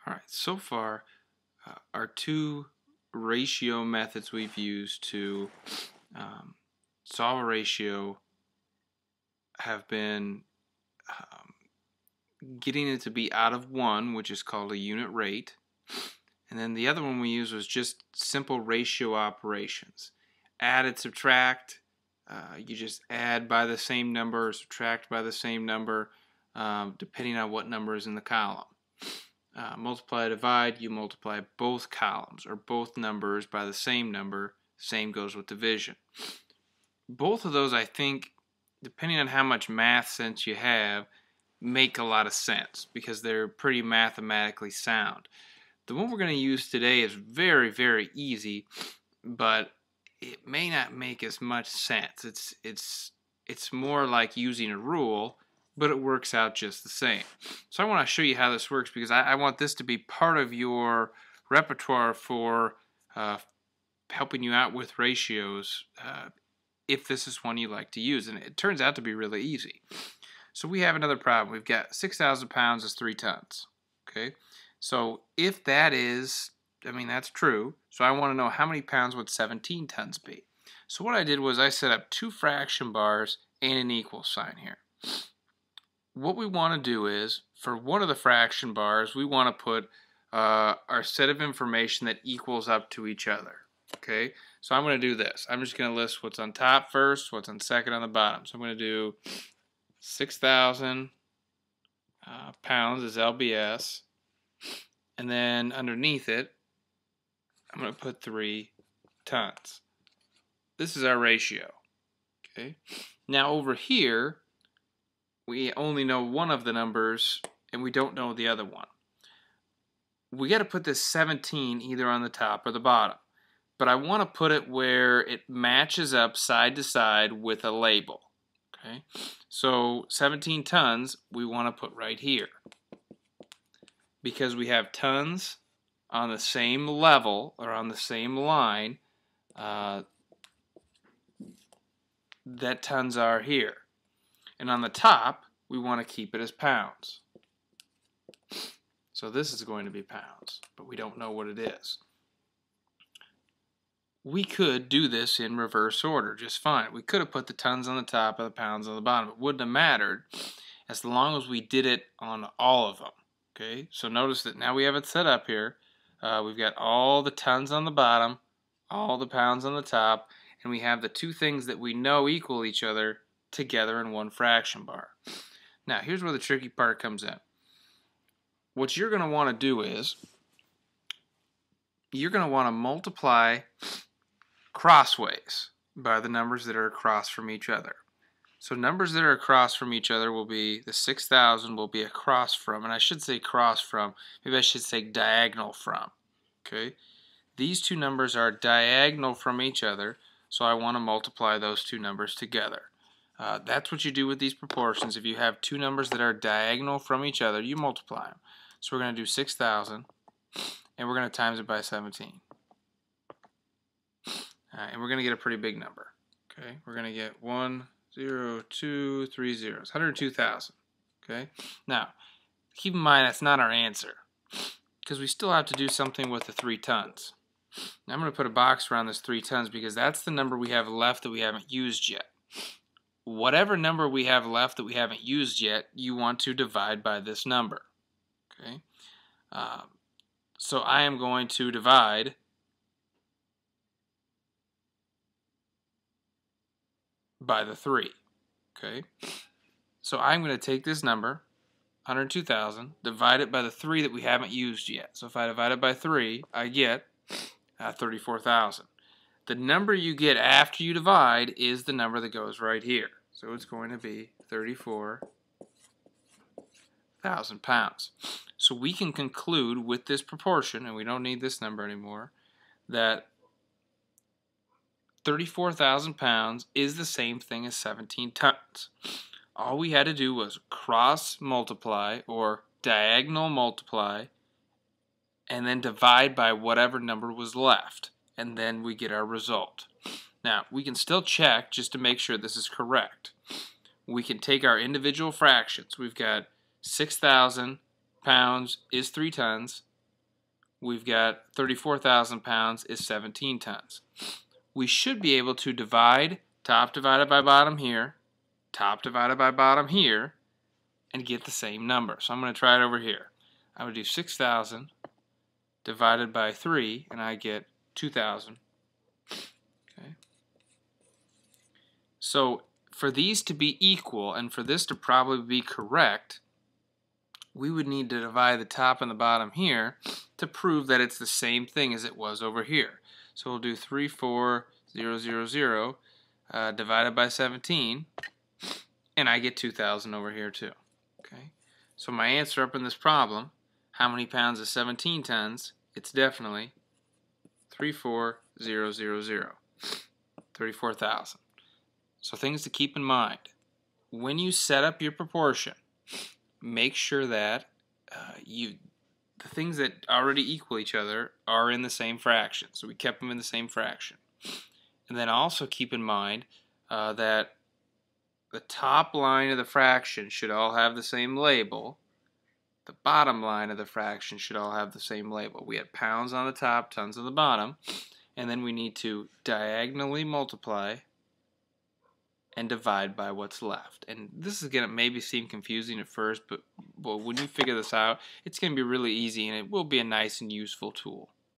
All right, so far, our two ratio methods we've used to um, solve a ratio have been getting it to be out of 1, which is called a unit rate. And then the other one we used was just simple ratio operations. Add and subtract, you just add by the same number or subtract by the same number, depending on what number is in the column. Multiply, divide, you multiply both columns or both numbers by the same number. Same goes with division. Both of those, I think, depending on how much math sense you have, make a lot of sense because they're pretty mathematically sound. The one we're going to use today is very, very easy, but it may not make as much sense. It's more like using a rule, but it works out just the same. So I want to show you how this works because I want this to be part of your repertoire for helping you out with ratios if this is one you like to use. And it turns out to be really easy. So we have another problem. We've got 6,000 pounds is 3 tons. Okay, so if that is, that's true. So I want to know how many pounds would 17 tons be. So what I did was I set up 2 fraction bars and an equal sign here. What we want to do is, for one of the fraction bars, we want to put our set of information that equals up to each other. Okay, so I'm going to do this. I'm just going to list what's on top first, what's on second on the bottom. So I'm going to do 6,000 pounds is LBS, and then underneath it, I'm going to put 3 tons. This is our ratio. Okay, now over here, we only know one of the numbers and we don't know the other one. We got to put this 17 either on the top or the bottom. But I want to put it where it matches up side to side with a label. Okay? So 17 tons we want to put right here. Because we have tons on the same level or on the same line that tons are here. And on the top, we want to keep it as pounds. So this is going to be pounds, but we don't know what it is. We could do this in reverse order just fine. We could have put the tons on the top and the pounds on the bottom. It wouldn't have mattered as long as we did it on all of them. Okay, so notice that now we have it set up here. We've got all the tons on the bottom, all the pounds on the top, and we have the two things that we know equal each other together in one fraction bar. Now here's where the tricky part comes in. What you're going to want to do is you're going to want to multiply crossways by the numbers that are across from each other. So numbers that are across from each other will be, the 6,000 will be across from, and I should say cross from, maybe I should say diagonal from. Okay, these two numbers are diagonal from each other, so I want to multiply those two numbers together. That's what you do with these proportions. If you have two numbers that are diagonal from each other, you multiply them. So we're going to do 6,000, and we're going to times it by 17. And we're going to get a pretty big number. Okay, we're going to get 1, 0, 2, 3 zeros, 102,000. Okay, now keep in mind that's not our answer because we still have to do something with the 3 tons. Now I'm going to put a box around this 3 tons because that's the number we have left that we haven't used yet. Whatever number we have left that we haven't used yet, you want to divide by this number. Okay, so I am going to divide by the 3. Okay, so I'm going to take this number, 102,000, divide it by the 3 that we haven't used yet. So if I divide it by 3, I get 34,000. The number you get after you divide is the number that goes right here. So it's going to be 34,000 pounds. So we can conclude with this proportion, and we don't need this number anymore, that 34,000 pounds is the same thing as 17 tons. All we had to do was cross multiply or diagonal multiply and then divide by whatever number was left, and then we get our result. Now, we can still check just to make sure this is correct. We can take our individual fractions. We've got 6,000 pounds is 3 tons, we've got 34,000 pounds is 17 tons. We should be able to divide top divided by bottom here, top divided by bottom here, and get the same number. So I'm going to try it over here. I would do 6,000 divided by 3, and I get 2,000. Okay. So for these to be equal, and for this to probably be correct, we would need to divide the top and the bottom here to prove that it's the same thing as it was over here. So we'll do 34000 divided by 17, and I get 2,000 over here too. Okay. So my answer up in this problem, how many pounds is 17 tons? It's definitely 34000, 34,000. So things to keep in mind. When you set up your proportion, make sure that the things that already equal each other are in the same fraction. So we kept them in the same fraction. And then also keep in mind that the top line of the fraction should all have the same label. The bottom line of the fraction should all have the same label. We had pounds on the top, tons on the bottom, and then we need to diagonally multiply and divide by what's left. And this is going to maybe seem confusing at first, but when you figure this out, it's going to be really easy, and it will be a nice and useful tool.